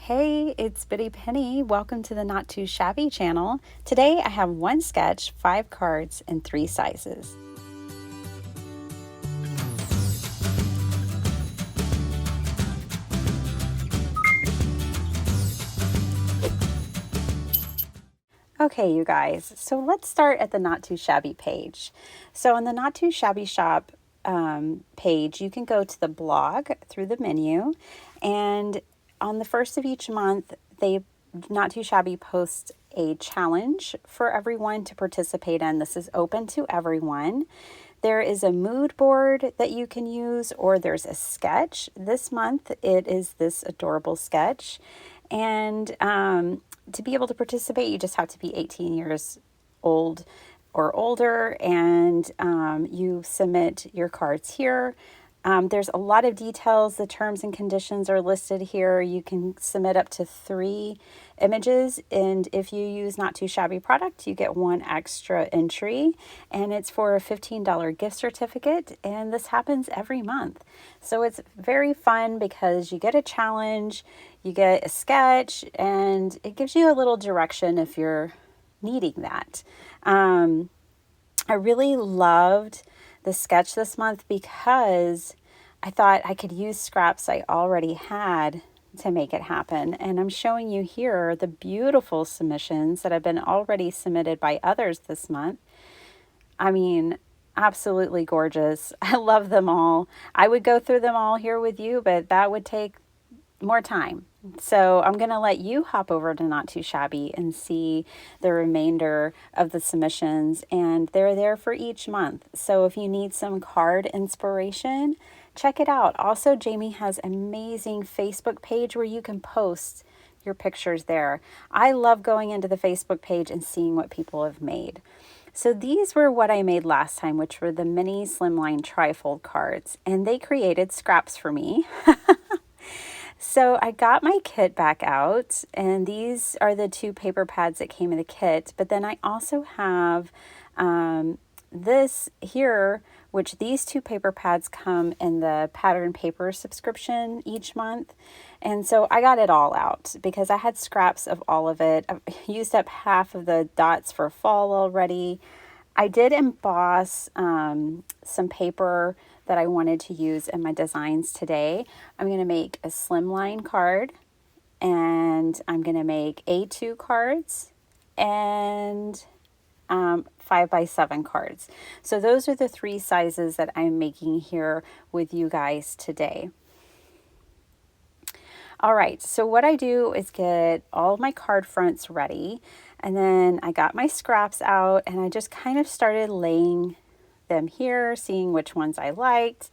Hey, it's Bitty Penny. Welcome to the Not Too Shabby channel. Today I have one sketch, 5 cards, and 3 sizes. Okay, you guys, so let's start at the Not Too Shabby page. So on the Not Too Shabby shop page, you can go to the blog through the menu, and on the first of each month, Not Too Shabby posts a challenge for everyone to participate in. This is open to everyone. There is a mood board that you can use, or there's a sketch. This month, it is this adorable sketch. And to be able to participate, you just have to be 18 years old or older, and you submit your cards here. There's a lot of details. The terms and conditions are listed here. You can submit up to 3 images, and if you use Not Too Shabby product, you get 1 extra entry, and it's for a $15 gift certificate, and this happens every month. So it's very fun because you get a challenge, you get a sketch, and it gives you a little direction if you're needing that. I really loved the sketch this month because I thought I could use scraps I already had to make it happen. And I'm showing you here the beautiful submissions that have been already submitted by others this month. I mean, absolutely gorgeous. I love them all. I would go through them all here with you, but that would take more time. So I'm going to let you hop over to Not Too Shabby and see the remainder of the submissions, and they're there for each month. So if you need some card inspiration, check it out. Also, Jamie has an amazing Facebook page where you can post your pictures there. I love going into the Facebook page and seeing what people have made. So these were what I made last time, which were the mini slimline trifold cards, and they created scraps for me. So I got my kit back out, and these are the 2 paper pads that came in the kit. But then I also have this here, which these 2 paper pads come in the pattern paper subscription each month. And so I got it all out because I had scraps of all of it. I've used up half of the dots for fall already. I did emboss some paper that I wanted to use in my designs today. I'm going to make a slimline card, and I'm going to make A2 cards and 5x7 cards. So those are the 3 sizes that I'm making here with you guys today. All right, so what I do is get all of my card fronts ready, and then I got my scraps out, and I just kind of started laying them here, seeing which ones I liked.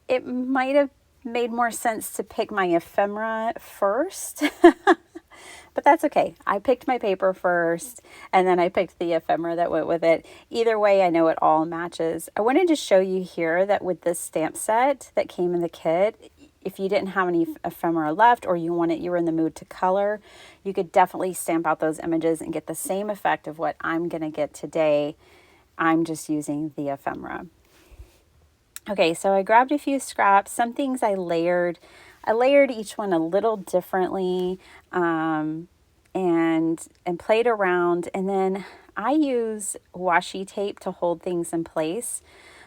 It might have made more sense to pick my ephemera first, but that's okay. I picked my paper first, and then I picked the ephemera that went with it. Either way, I know it all matches. I wanted to show you here that with this stamp set that came in the kit, if you didn't have any ephemera left, or you were in the mood to color, you could definitely stamp out those images and get the same effect of what I'm going to get today. I'm just using the ephemera. Okay, so I grabbed a few scraps. Some things I layered. I layered each one a little differently, and played around. And then I use washi tape to hold things in place.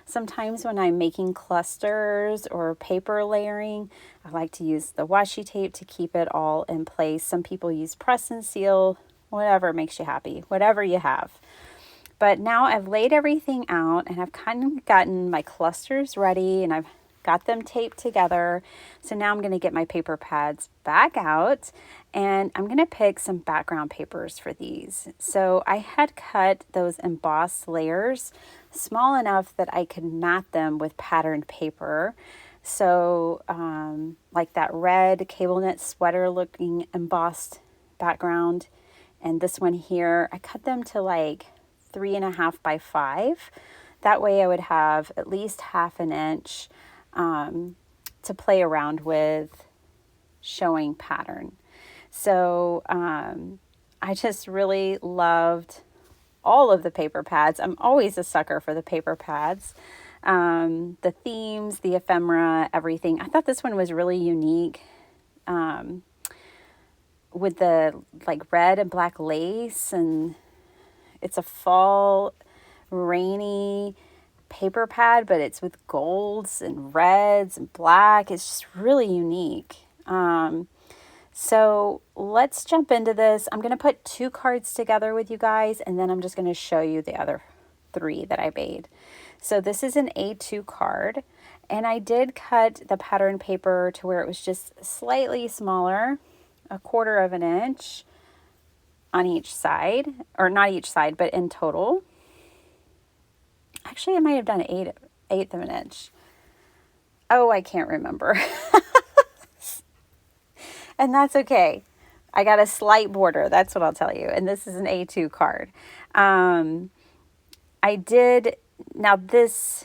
Sometimes when I'm making clusters or paper layering, I like to use the washi tape to keep it all in place. Some people use press and seal, whatever makes you happy, whatever you have. But now I've laid everything out, and I've kind of gotten my clusters ready, and I've got them taped together. So now I'm going to get my paper pads back out, and I'm going to pick some background papers for these. So I had cut those embossed layers small enough that I could mat them with patterned paper. So like that red cable knit sweater looking embossed background, and this one here, I cut them to like 3.5 by 5. That way I would have at least 1/2 inch to play around with showing pattern. So I just really loved all of the paper pads. I'm always a sucker for the paper pads. The themes, the ephemera, everything. I thought this one was really unique. with the like red and black lace, and it's a fall rainy paper pad, but it's with golds and reds and black. It's just really unique. So let's jump into this. I'm going to put 2 cards together with you guys, and then I'm just going to show you the other 3 that I made. So this is an A2 card, and I did cut the pattern paper to where it was just slightly smaller, 1/4 of an inch on each side, or not each side, but in total. Actually, I might have done an eighth of an inch. Oh, I can't remember. And that's okay. I got a slight border. That's what I'll tell you. And this is an A2 card. Now this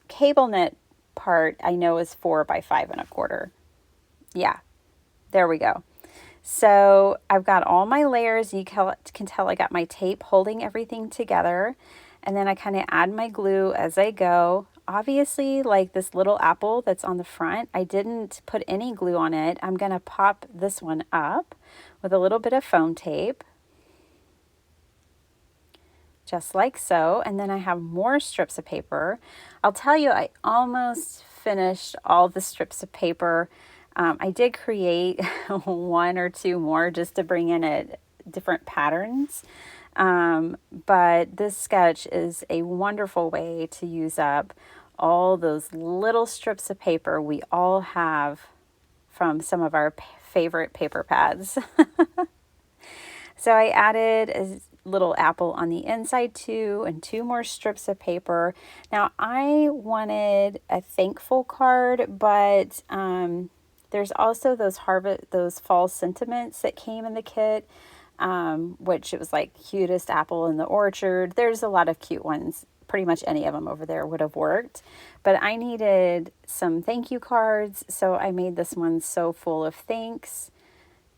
cable knit part I know is 4 by 5 1/4. Yeah, there we go. So I've got all my layers. You can tell I got my tape holding everything together. And then I kind of add my glue as I go. Obviously, like this little apple that's on the front, I didn't put any glue on it. I'm going to pop this one up with a little bit of foam tape. Just like so. And then I have more strips of paper. I'll tell you, I almost finished all the strips of paper. I did create 1 or 2 more just to bring in different patterns. But this sketch is a wonderful way to use up all those little strips of paper we all have from some of our favorite paper pads. So I added a little apple on the inside too, and 2 more strips of paper. Now I wanted a thankful card, but there's also those fall sentiments that came in the kit. Which it was like cutest apple in the orchard. There's a lot of cute ones. Pretty much any of them over there would have worked. But I needed some thank you cards, so I made this one so full of thanks.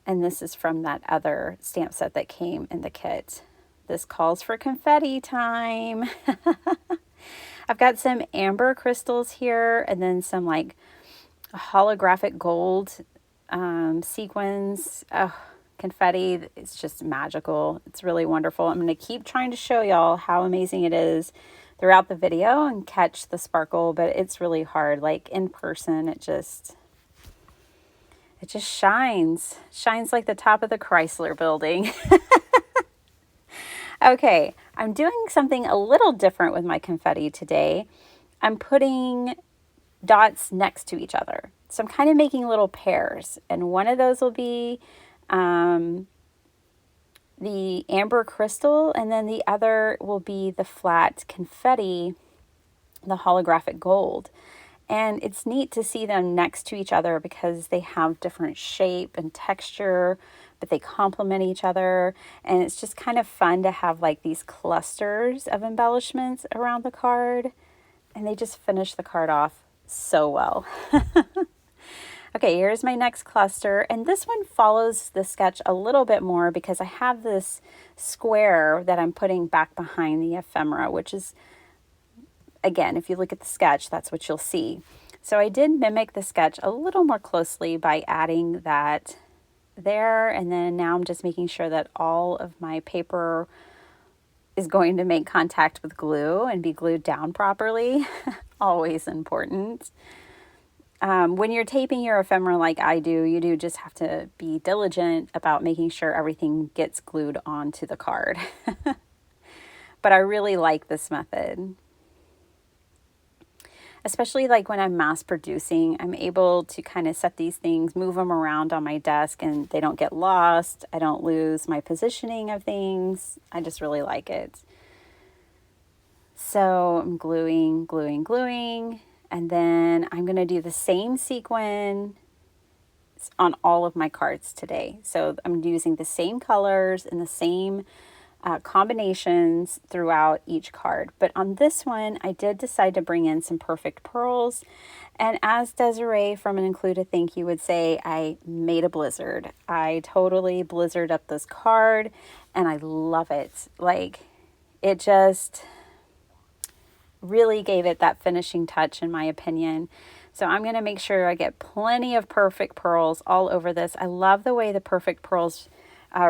And this is from that other stamp set that came in the kit. This calls for confetti time. I've got some amber crystals here, and then some like holographic gold sequins. Oh, confetti, it's just magical. It's really wonderful. I'm going to keep trying to show y'all how amazing it is throughout the video and catch the sparkle, but it's really hard. Like in person, it just shines like the top of the Chrysler building. Okay, I'm doing something a little different with my confetti today. I'm putting dots next to each other. So I'm kind of making little pairs, and one of those will be the amber crystal, and then the other will be the flat confetti, the holographic gold. And it's neat to see them next to each other because they have different shape and texture, but they complement each other. And it's just kind of fun to have like these clusters of embellishments around the card, and they just finish the card off so well. Okay, here's my next cluster, and this one follows the sketch a little bit more because I have this square that I'm putting back behind the ephemera, which is, again, if you look at the sketch, that's what you'll see. So I did mimic the sketch a little more closely by adding that there, and then now I'm just making sure that all of my paper is going to make contact with glue and be glued down properly. Always important. When you're taping your ephemera like I do, you do just have to be diligent about making sure everything gets glued onto the card. But I really like this method. Especially like when I'm mass producing, I'm able to kind of set these things, move them around on my desk, and they don't get lost. I don't lose my positioning of things. I just really like it. So I'm gluing, and then I'm going to do the same sequin on all of my cards today. So I'm using the same colors and the same combinations throughout each card. But on this one, I did decide to bring in some perfect pearls. And as Desiree from an Include a Thank You would say, I made a blizzard. I totally blizzard up this card, and I love it. Like, it just really gave it that finishing touch, in my opinion. So I'm going to make sure I get plenty of perfect pearls all over this. I love the way the perfect pearls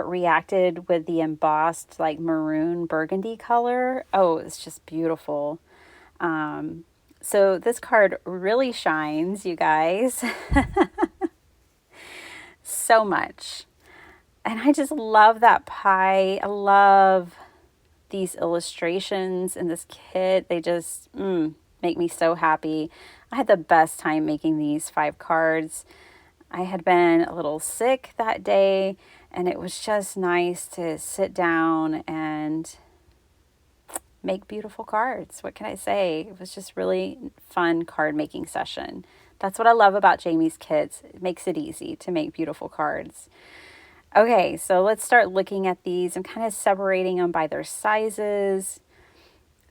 reacted with the embossed like maroon burgundy color. Oh, it's just beautiful. So this card really shines, you guys, so much. And I just love that pie. I love these illustrations in this kit. They just make me so happy. I had the best time making these 5 cards. I had been a little sick that day, and it was just nice to sit down and make beautiful cards. What can I say? It was just really fun card making session. That's what I love about Jamie's kits. It makes it easy to make beautiful cards. Okay, so let's start looking at these. I'm kind of separating them by their sizes.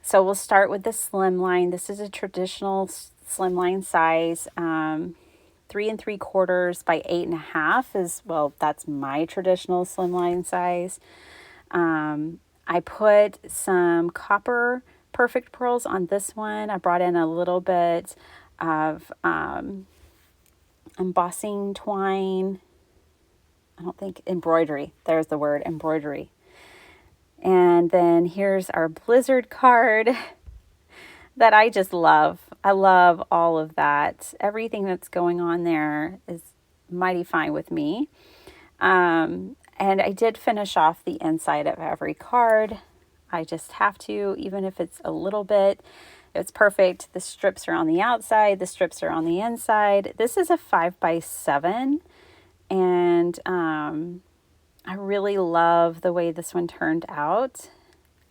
So we'll start with the slimline. This is a traditional slimline size. 3 3/4 by 8.5 is, well, that's my traditional slimline size. I put some copper perfect pearls on this one. I brought in a little bit of embossing twine. I don't think embroidery. There's the word, embroidery. And then here's our blizzard card that I just love. I love all of that. Everything that's going on there is mighty fine with me. And I did finish off the inside of every card. I just have to, even if it's a little bit. It's perfect. The strips are on the outside. The strips are on the inside. This is a 5x7. And I really love the way this one turned out.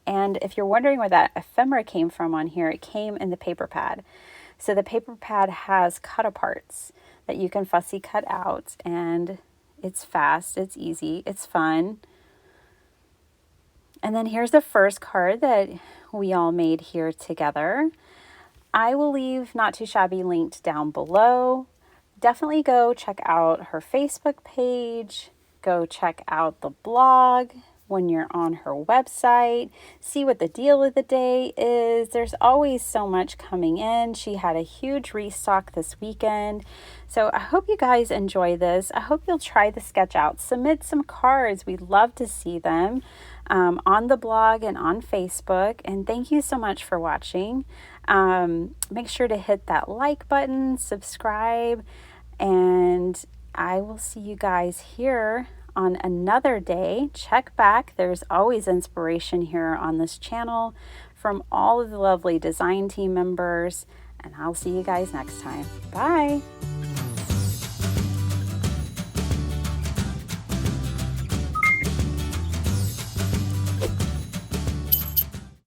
And if you're wondering where that ephemera came from on here, it came in the paper pad. So the paper pad has cut-aparts that you can fussy cut out, and it's fast, it's easy, it's fun. And then here's the first card that we all made here together. I will leave Not Too Shabby linked down below. Definitely go check out her Facebook page. Go check out the blog when you're on her website. See what the deal of the day is. There's always so much coming in. She had a huge restock this weekend. So I hope you guys enjoy this. I hope you'll try the sketch out. Submit some cards. We'd love to see them on the blog and on Facebook. And thank you so much for watching. Make sure to hit that like button, subscribe, and I will see you guys here on another day. Check back. There's always inspiration here on this channel from all of the lovely design team members, and I'll see you guys next time. Bye.